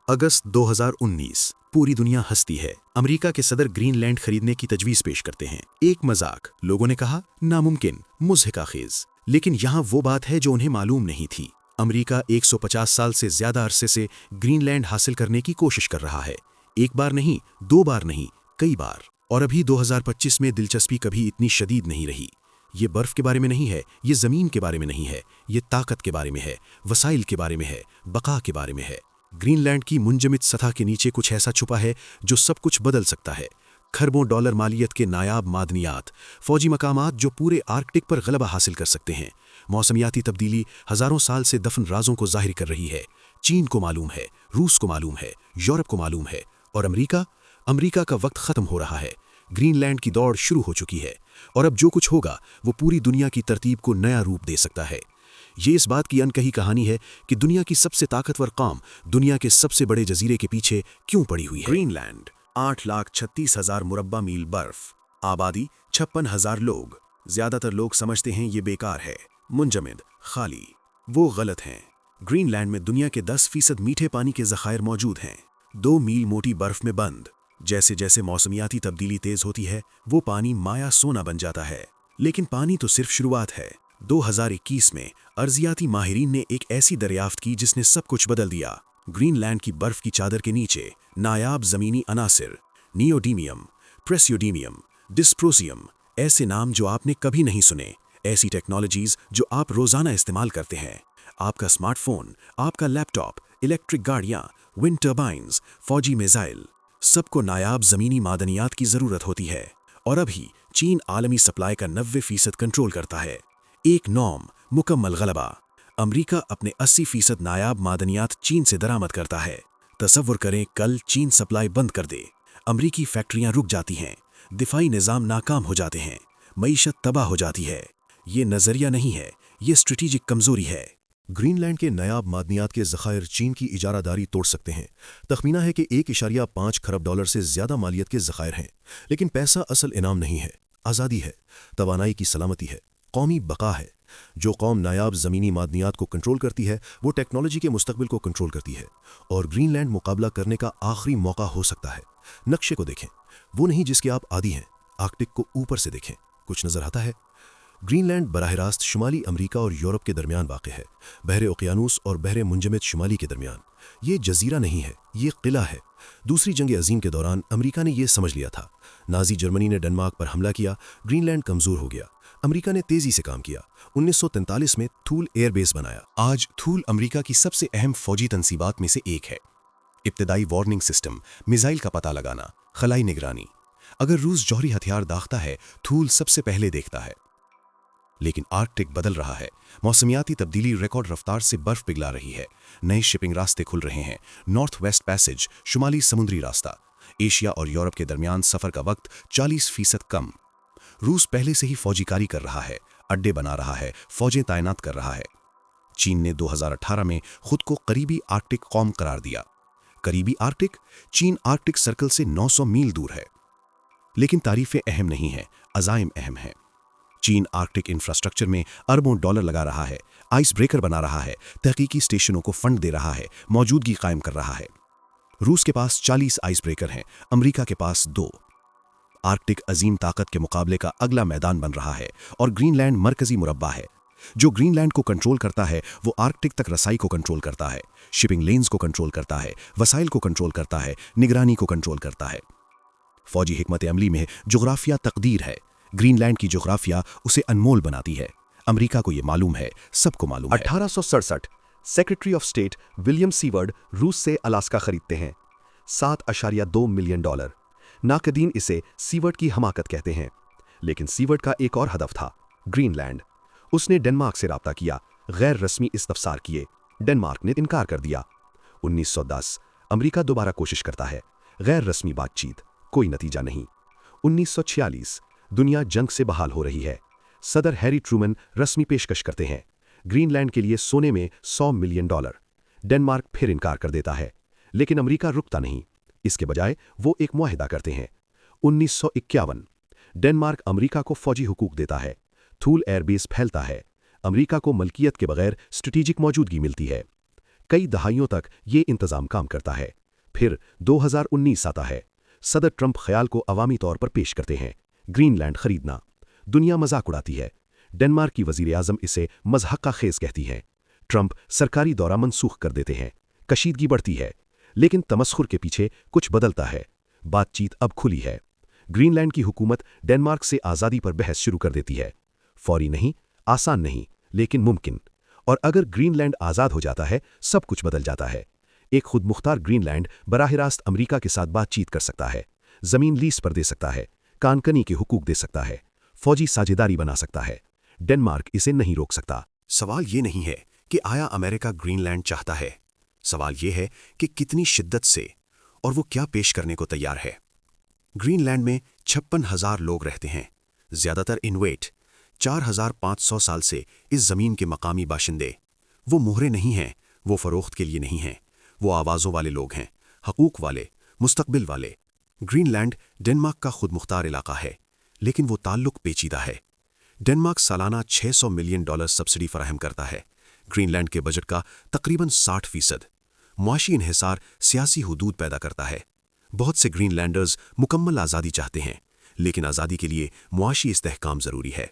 अगस्त 2019 पूरी दुनिया हंसती है। अमेरिका के सदर ग्रीनलैंड खरीदने की तजवीज पेश करते हैं। एक मजाक, लोगों ने कहा नामुमकिन, मुज़हिकाखेज। लेकिन यहाँ वो बात है जो उन्हें मालूम नहीं थी। अमेरिका 150 साल से ज्यादा अरसे से ग्रीनलैंड हासिल करने की कोशिश कर रहा है। एक बार नहीं, दो बार नहीं, कई बार। और अभी 2025 में दिलचस्पी कभी इतनी शदीद नहीं रही। ये बर्फ के बारे में नहीं है, ये जमीन के बारे में नहीं है, ये ताकत के बारे में है, वसाइल के बारे में है, बका के बारे में है। ग्रीनलैंड की मुंजमद सतह के नीचे कुछ ऐसा छुपा है जो सब कुछ बदल सकता है। खरबों डॉलर मालियत के नायाब मादनियात, फौजी मकामात जो पूरे आर्कटिक पर गलबा हासिल कर सकते हैं। मौसमियाती तब्दीली हजारों साल से दफन राजों को जाहिर कर रही है। चीन को मालूम है, रूस को मालूम है, यूरोप को मालूम है, और अमेरिका का वक्त खत्म हो रहा है। ग्रीनलैंड की दौड़ शुरू हो चुकी है, और अब जो कुछ होगा वो पूरी दुनिया की तरतीब को नया रूप दे सकता है। ये इस बात की अनकही कहानी है कि दुनिया की सबसे ताकतवर कौम दुनिया के सबसे बड़े जजीरे के पीछे क्यों पड़ी हुई है। ग्रीनलैंड 8,36,000 मुरब्बा मील बर्फ, आबादी 56,000 लोग। ज्यादातर लोग समझते हैं ये बेकार है, मुंजमद, खाली। वो गलत हैं। ग्रीनलैंड में दुनिया के 10% मीठे पानी के ज़खायर मौजूद हैं, 2 मील मोटी बर्फ में बंद। जैसे जैसे मौसमियाती तब्दीली तेज होती है वो पानी माया सोना बन जाता है। लेकिन पानी तो सिर्फ शुरुआत है। 2021 में अर्जियाती माहिरीन ने एक ऐसी दरियाफ्त की जिसने सब कुछ बदल दिया। ग्रीनलैंड की बर्फ की चादर के नीचे नायाब जमीनी अनासिर, नियोडीमियम, प्रेसियोडीमियम, डिस्प्रोसियम, ऐसे नाम जो आपने कभी नहीं सुने, ऐसी टेक्नोलॉजीज जो आप रोजाना इस्तेमाल करते हैं। आपका स्मार्टफोन, आपका लैपटॉप, इलेक्ट्रिक गाड़ियां, विंड टर्बाइन्स, फौजी मिसाइल, सबको नायाब जमीनी मादनियात की जरूरत होती है। और अभी चीन आलमी सप्लाई का 90% कंट्रोल करता है। एक नॉम, मुकम्मल गलबा। अमेरिका अपने 80% नायाब मादनियात चीन से दरामद करता है। तसव्वुर करें कल चीन सप्लाई बंद कर दे, अमेरिकी फैक्ट्रियां रुक जाती हैं, दिफाई निज़ाम नाकाम हो जाते हैं, मईशत तबाह हो जाती है। ये नजरिया नहीं है, ये स्ट्रेटेजिक कमजोरी है। ग्रीनलैंड के नायाब मादनियात के ज़खायर चीन की इजारादारी तोड़ सकते हैं। तखमीना है कि 1.5 खरब डॉलर से ज्यादा मालियत के ज़खायर हैं। लेकिन पैसा असल इनाम नहीं है, आज़ादी है, तवानाई की सलामती है, कौमी बका है। जो कौम नायाब ज़मीनी मादनियात को कंट्रोल करती है वो टेक्नोलॉजी के मुस्तकबिल को कंट्रोल करती है। और ग्रीनलैंड मुकाबला करने का आखिरी मौका हो सकता है। नक्शे को देखें, वो नहीं जिसके आप आदी हैं। आर्कटिक को ऊपर से देखें, कुछ नजर आता है? ग्रीनलैंड बराह रास्त शुमाली अमेरिका और यूरोप के दरमियान वाक़ है, बहरे ओकियानूस और बहरे मुंजमद शुमाली के दरमियान। ये जजीरा नहीं है, ये किला है। दूसरी जंग अजीम के दौरान अमेरिका ने यह समझ लिया था। नाजी जर्मनी ने डेनमार्क पर हमला किया, ग्रीनलैंड कमज़ोर हो गया। अमेरिका ने तेजी से काम किया, 1943 में थूल एयरबेस बनाया। आज थूल अमेरिका की सबसे अहम फौजी तनसीबात में से एक है। इब्तदाई वार्निंग सिस्टम, मिसाइल का पता लगाना, खलाई निगरानी। अगर रूस जौहरी हथियार दागता है, थूल सबसे पहले देखता है। लेकिन आर्कटिक बदल रहा है। मौसमियाती तब्दीली रिकॉर्ड रफ्तार से बर्फ पिघला रही है। नए शिपिंग रास्ते खुल रहे हैं। नॉर्थ वेस्ट पैसेज, शुमाली समुद्री रास्ता। एशिया और यूरोप के दरमियान सफर का वक्त 40% कम। रूस पहले से ही फौजीकारी कर रहा है, अड्डे बना रहा है, फौजें तैनात कर रहा है। चीन ने 2018 में खुद को करीबी आर्कटिक कौम करार दिया। करीबी आर्कटिक? चीन आर्कटिक सर्कल से 900 मील दूर है। लेकिन तारीफें अहम नहीं हैं, अज़ाइम अहम हैं। चीन आर्कटिक इंफ्रास्ट्रक्चर में अरबों डॉलर लगा रहा है, आइस ब्रेकर बना रहा है, तहकीकी स्टेशनों को फंड दे रहा है, मौजूदगी कायम कर रहा है। रूस के पास 40 आइस ब्रेकर हैं, अमेरिका के पास 2। आर्कटिक अजीम ताकत के मुकाबले का अगला मैदान बन रहा है, और ग्रीनलैंड मरकजी मुरब्बा है। जो ग्रीनलैंड को कंट्रोल करता है वो आर्कटिक तक रसाई को कंट्रोल करता है, शिपिंग लेन्स को कंट्रोल करता है, वसाइल को कंट्रोल करता है, निगरानी को कंट्रोल करता है। फौजी हिकमत अमली में जोग्राफिया तकदीर है। ग्रीनलैंड की जोग्राफिया उसे अनमोल बनाती है। अमेरिका को यह मालूम है, सबको मालूम है। 1867 secretary of state William seaward रूस से अलास्का खरीदते हैं, $7.2 मिलियन। नाकदीन इसे सीवर्ड की हमाकत कहते हैं। लेकिन सीवर्ड का एक और हदफ था, ग्रीनलैंड। उसने डेनमार्क से राब्ता किया, गैर रस्मी इस्तफसार किए। डेनमार्क ने इनकार कर दिया। 1910 अमेरिका दोबारा कोशिश करता है, गैर रस्मी बातचीत, कोई नतीजा नहीं। 1946 दुनिया जंग से बहाल हो रही है। सदर हैरी ट्रूमन रस्मी पेशकश करते हैं, ग्रीनलैंड के लिए सोने में $100 मिलियन। डेनमार्क फिर इनकार कर देता है, लेकिन अमेरिका रुकता नहीं। इसके बजाय वो एक मुआहिदा करते हैं। 1951 डेनमार्क अमेरिका को फौजी हुकूक देता है, थूल एयरबेस फैलता है, अमेरिका को मलकियत के बगैर स्ट्रेटेजिक मौजूदगी मिलती है। कई दहाइयों तक ये इंतजाम काम करता है। फिर 2019 आता है। सदर ट्रंप ख्याल को अवामी तौर पर पेश करते हैं, ग्रीनलैंड खरीदना। दुनिया मजाक उड़ाती है। डेनमार्क की वजीर आजम इसे मजहक़ा खेज कहती है। ट्रंप सरकारी दौरा मनसूख कर देते हैं। कशीदगी बढ़ती है, लेकिन तमस्खुर के पीछे कुछ बदलता है। बातचीत अब खुली है। ग्रीनलैंड की हुकूमत डेनमार्क से आज़ादी पर बहस शुरू कर देती है। फौरी नहीं, आसान नहीं, लेकिन मुमकिन। और अगर ग्रीनलैंड आज़ाद हो जाता है, सब कुछ बदल जाता है। एक खुद मुख्तार ग्रीनलैंड बराह रास्त अमरीका के साथ बातचीत कर सकता है, ज़मीन लीज पर दे सकता है, कानकनी के हुकूक दे सकता है, फौजी साझेदारी बना सकता है। डेनमार्क इसे नहीं रोक सकता। सवाल ये नहीं है कि आया अमेरिका ग्रीनलैंड चाहता है। सवाल ये है कि कितनी शिद्दत से, और वो क्या पेश करने को तैयार है। ग्रीनलैंड में 56,000 लोग रहते हैं, ज़्यादातर इनवेट, 4,500 साल से इस ज़मीन के मकामी बाशिंदे। वो मोहरे नहीं हैं, वो फ़रोख्त के लिए नहीं हैं, वो आवाज़ों वाले लोग हैं, हकूक़ वाले, मुस्तक़बिल वाले। ग्रीनलैंड डेनमार्क का खुद मुख्तार इलाका है, लेकिन वो ताल्लुक पेचीदा है। डेनमार्क सालाना $600 मिलियन सब्सिडी फराहम करता है, ग्रीनलैंड के बजट का तकरीबन 60%। मुआशी इन्हिसार सियासी हुदूद पैदा करता है। बहुत से ग्रीनलैंडर्स मुकम्मल आज़ादी चाहते हैं, लेकिन आज़ादी के लिए मुआशी इस्तेहकाम ज़रूरी है।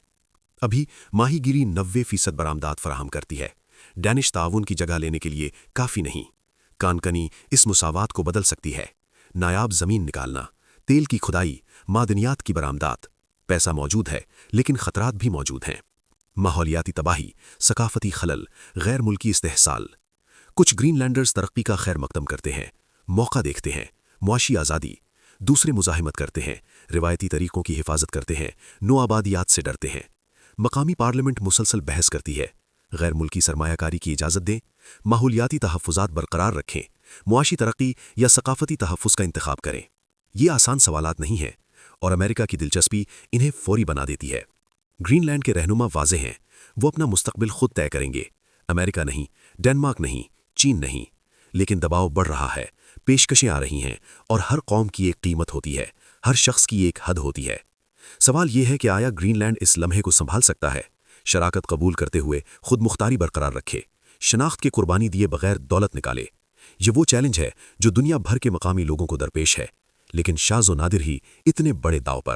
अभी माहीगीरी 90% बरामदात फराहम करती है। डैनिश ताउन की जगह लेने के लिए काफ़ी नहीं। कानकनी इस मुसावात को बदल सकती है। नायाब ज़मीन निकालना, तेल की खुदाई, मादनियात की बरामदात। पैसा मौजूद है, लेकिन ख़तरात भी मौजूद हैं। माहौलियाती तबाही, सकाफती खलल, गैर मुल्की इस्तेहसाल। कुछ ग्रीनलैंडर्स तरक्की का खैर मकदम करते हैं, मौका देखते हैं, मुआशी आज़ादी। दूसरे मुज़ाहिमत करते हैं, रिवायती तरीक़ों की हिफाजत करते हैं, नो आबादियात से डरते हैं। मकामी पार्लियामेंट मुसलसल बहस करती है, गैर मुल्की सरमायाकारी की इजाज़त दें, माहौलियाती तहफ़्फ़ुज़ात बरकरार रखें, मुआशी तरक्की या सकाफती तहफ़्फ़ुज़ का इंतखाब करें। ये आसान सवालात नहीं हैं, और अमेरिका की दिलचस्पी इन्हें फौरी बना देती है। ग्रीनलैंड के रहनुमा वाज़ेह हैं, वो अपना मुस्तक़बिल खुद तय करेंगे। अमेरिका नहीं, डेनमार्क नहीं, चीन नहीं। लेकिन दबाव बढ़ रहा है, पेशकशें आ रही हैं, और हर कौम की एक कीमत होती है, हर शख्स की एक हद होती है। सवाल ये है कि आया ग्रीनलैंड इस लम्हे को संभाल सकता है, शराकत कबूल करते हुए खुद मुख्तारी बरकरार रखे, शनाख्त की कुर्बानी दिए बगैर दौलत निकाले। ये वो चैलेंज है जो दुनिया भर के मकामी लोगों को दरपेश है, लेकिन शाज़ो नादिर ही इतने बड़े दाव पर।